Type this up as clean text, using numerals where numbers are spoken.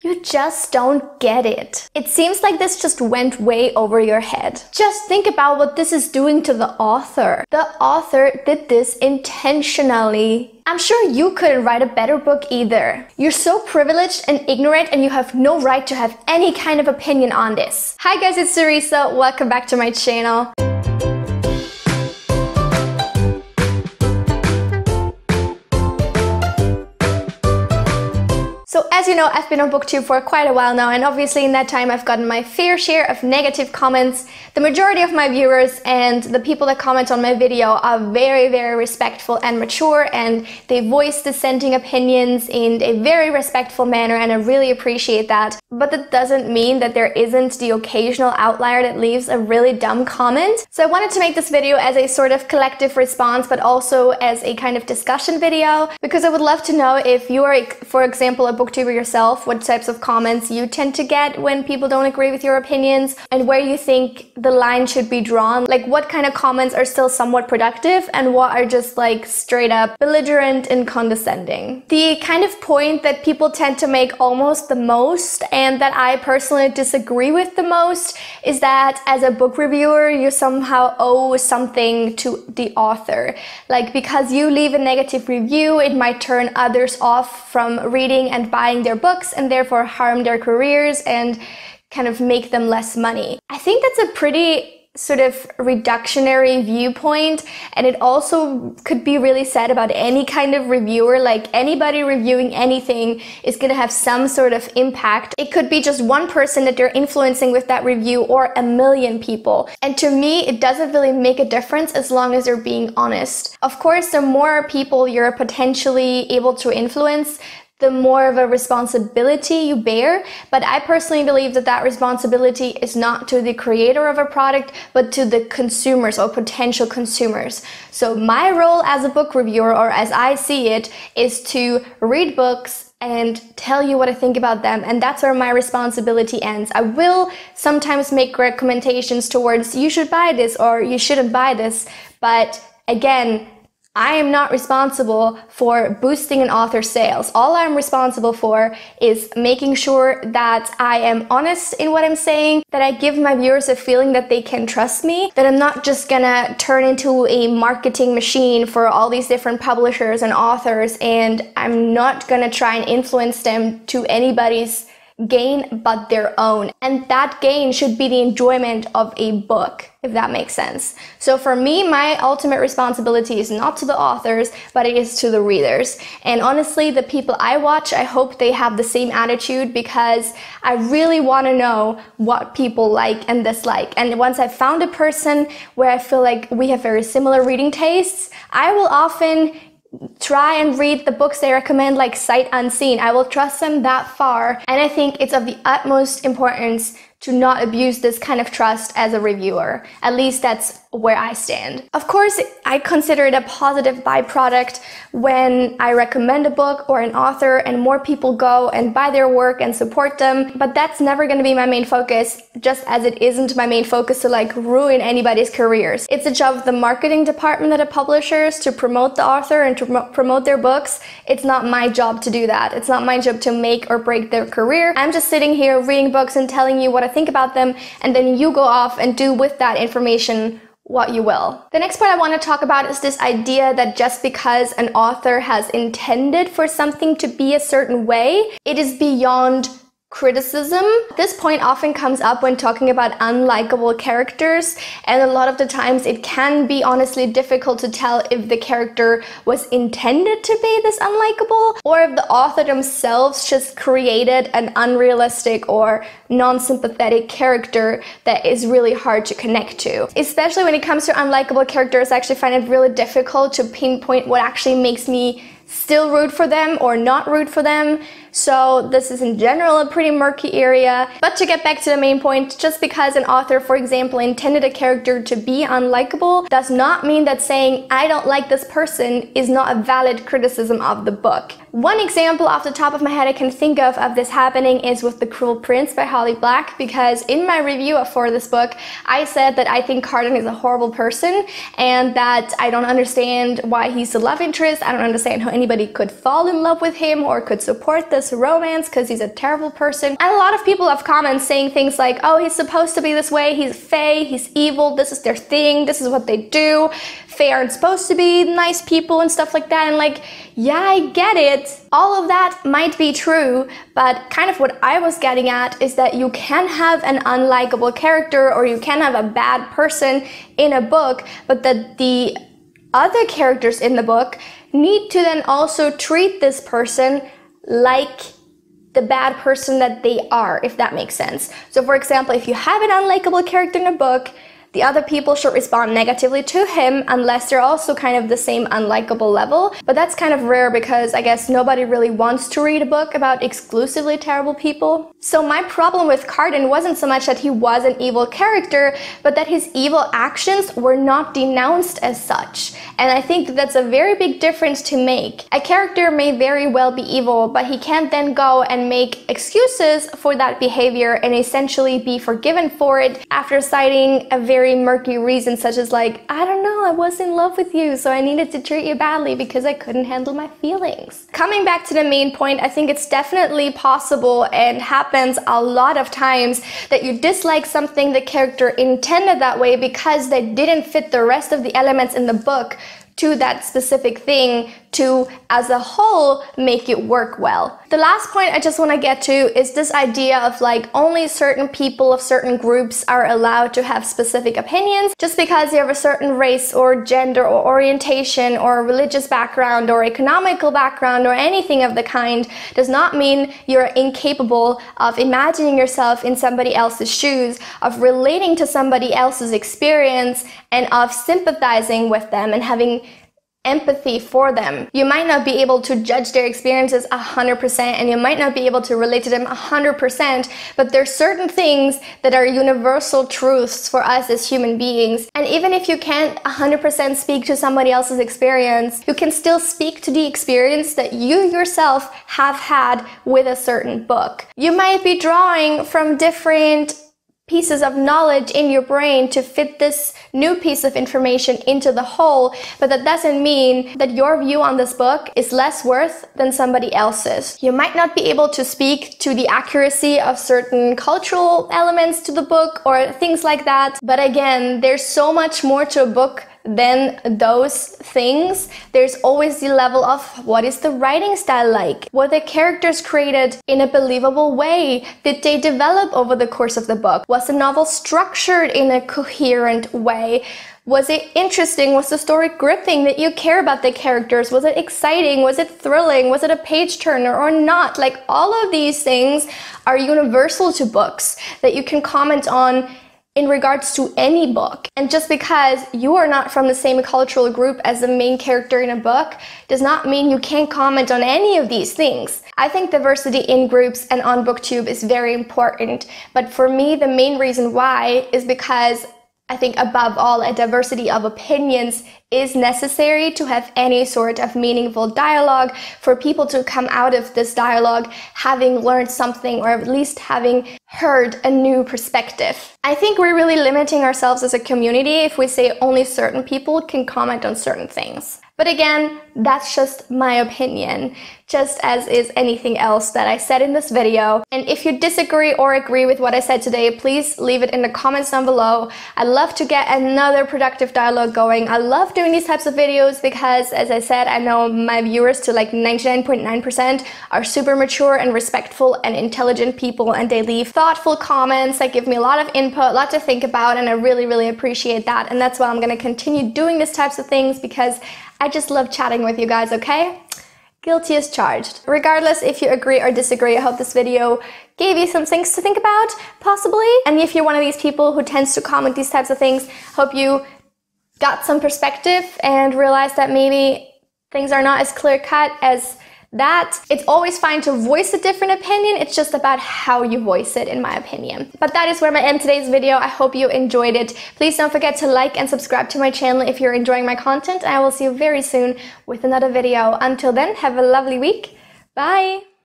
You just don't get it. It seems like this just went way over your head. Just think about what this is doing to the author. The author did this intentionally. I'm sure you couldn't write a better book either. You're so privileged and ignorant and you have no right to have any kind of opinion on this. Hi guys, it's Teresa. Welcome back to my channel. So as you know, I've been on BookTube for quite a while now, and obviously in that time I've gotten my fair share of negative comments. The majority of my viewers and the people that comment on my video are very, very respectful and mature, and they voice dissenting opinions in a very respectful manner, and I really appreciate that. But that doesn't mean that there isn't the occasional outlier that leaves a really dumb comment. So I wanted to make this video as a sort of collective response, but also as a kind of discussion video, because I would love to know if you are, for example, a booktuber yourself, what types of comments you tend to get when people don't agree with your opinions, and where you think the line should be drawn. Like, what kind of comments are still somewhat productive and what are just like straight up belligerent and condescending. The kind of point that people tend to make almost the most, and that I personally disagree with the most, is that as a book reviewer you somehow owe something to the author. Like, because you leave a negative review, it might turn others off from reading and buying their books and therefore harm their careers and kind of make them less money. I think that's a pretty sort of reductionary viewpoint, and it also could be really said about any kind of reviewer. Like, anybody reviewing anything is going to have some sort of impact. It could be just one person that they're influencing with that review, or a million people. And to me, it doesn't really make a difference as long as they're being honest. Of course, the more people you're potentially able to influence, the more of a responsibility you bear. But I personally believe that that responsibility is not to the creator of a product, but to the consumers or potential consumers. So my role as a book reviewer, or as I see it, is to read books and tell you what I think about them, and that's where my responsibility ends. I will sometimes make recommendations towards you should buy this or you shouldn't buy this, but again, I am not responsible for boosting an author's sales. All I'm responsible for is making sure that I am honest in what I'm saying, that I give my viewers a feeling that they can trust me, that I'm not just gonna turn into a marketing machine for all these different publishers and authors, and I'm not gonna try and influence them to anybody's gain but their own. And that gain should be the enjoyment of a book, if that makes sense. So for me, my ultimate responsibility is not to the authors, but it is to the readers. And honestly, the people I watch, I hope they have the same attitude, because I really want to know what people like and dislike. And once I've found a person where I feel like we have very similar reading tastes, I will often try and read the books they recommend like sight unseen. I will trust them that far, and I think it's of the utmost importance to not abuse this kind of trust as a reviewer. At least that's where I stand. Of course, I consider it a positive byproduct when I recommend a book or an author and more people go and buy their work and support them, but that's never going to be my main focus, just as it isn't my main focus to like ruin anybody's careers. It's a job of the marketing department at a publishers to promote the author and to promote their books. It's not my job to do that. It's not my job to make or break their career. I'm just sitting here reading books and telling you what I think about them, and then you go off and do with that information what you will. The next part I want to talk about is this idea that just because an author has intended for something to be a certain way, it is beyond criticism. This point often comes up when talking about unlikable characters, and a lot of the times it can be honestly difficult to tell if the character was intended to be this unlikable, or if the author themselves just created an unrealistic or non-sympathetic character that is really hard to connect to. Especially when it comes to unlikable characters, I actually find it really difficult to pinpoint what actually makes me still root for them or not root for them. So this is in general a pretty murky area. But to get back to the main point, just because an author, for example, intended a character to be unlikable does not mean that saying I don't like this person is not a valid criticism of the book. One example off the top of my head I can think of this happening is with The Cruel Prince by Holly Black, because in my review for this book I said that I think Cardan is a horrible person and that I don't understand why he's the love interest. I don't understand how anybody could fall in love with him or could support this this romance because he's a terrible person. And a lot of people have comments saying things like, oh, he's supposed to be this way, he's Fae, he's evil, this is their thing, this is what they do. Fae aren't supposed to be nice people and stuff like that. And like, yeah, I get it. All of that might be true, but kind of what I was getting at is that you can have an unlikable character or you can have a bad person in a book, but that the other characters in the book need to then also treat this person like the bad person that they are, if that makes sense. So for example, if you have an unlikable character in a book, the other people should respond negatively to him unless they're also kind of the same unlikable level. But that's kind of rare because I guess nobody really wants to read a book about exclusively terrible people. So my problem with Cardan wasn't so much that he was an evil character, but that his evil actions were not denounced as such. And I think that's a very big difference to make. A character may very well be evil, but he can't then go and make excuses for that behavior and essentially be forgiven for it after citing a very murky reason such as like, I don't know, I was in love with you, so I needed to treat you badly because I couldn't handle my feelings. Coming back to the main point, I think it's definitely possible and happens a lot of times that you dislike something the character intended that way because they didn't fit the rest of the elements in the book to that specific thing to, as a whole, make it work well. The last point I just want to get to is this idea of like only certain people of certain groups are allowed to have specific opinions. Just because you have a certain race or gender or orientation or religious background or economical background or anything of the kind does not mean you're incapable of imagining yourself in somebody else's shoes, of relating to somebody else's experience, and of sympathizing with them and having empathy for them. You might not be able to judge their experiences 100% and you might not be able to relate to them 100%, but there's certain things that are universal truths for us as human beings. And even if you can't 100% speak to somebody else's experience, you can still speak to the experience that you yourself have had with a certain book. You might be drawing from different pieces of knowledge in your brain to fit this new piece of information into the whole, but that doesn't mean that your view on this book is less worth than somebody else's. You might not be able to speak to the accuracy of certain cultural elements to the book or things like that, but again, there's so much more to a book than those things. There's always the level of what is the writing style like? Were the characters created in a believable way? Did they develop over the course of the book? Was the novel structured in a coherent way? Was it interesting? Was the story gripping? Did you care about the characters? Was it exciting? Was it thrilling? Was it a page turner or not? Like all of these things are universal to books that you can comment on in regards to any book. And just because you are not from the same cultural group as the main character in a book does not mean you can't comment on any of these things. I think diversity in groups and on BookTube is very important, but for me the main reason why is because I think above all a diversity of opinions is necessary to have any sort of meaningful dialogue, for people to come out of this dialogue having learned something or at least having heard a new perspective. I think we're really limiting ourselves as a community if we say only certain people can comment on certain things. But again, that's just my opinion, just as is anything else that I said in this video. And if you disagree or agree with what I said today, please leave it in the comments down below. I'd love to get another productive dialogue going. I love doing these types of videos because, as I said, I know my viewers to like 99.9% are super mature and respectful and intelligent people, and they leave thoughtful comments that give me a lot of input, a lot to think about, and I really appreciate that. And that's why I'm going to continue doing these types of things, because I just love chatting with you guys, okay? Guilty as charged. Regardless if you agree or disagree, I hope this video gave you some things to think about, possibly. And if you're one of these people who tends to comment these types of things, hope you got some perspective and realized that maybe things are not as clear-cut as that. It's always fine to voice a different opinion, it's just about how you voice it, in my opinion. But that is where I end today's video. I hope you enjoyed it. Please don't forget to like and subscribe to my channel if you're enjoying my content. I will see you very soon with another video. Until then, have a lovely week. Bye!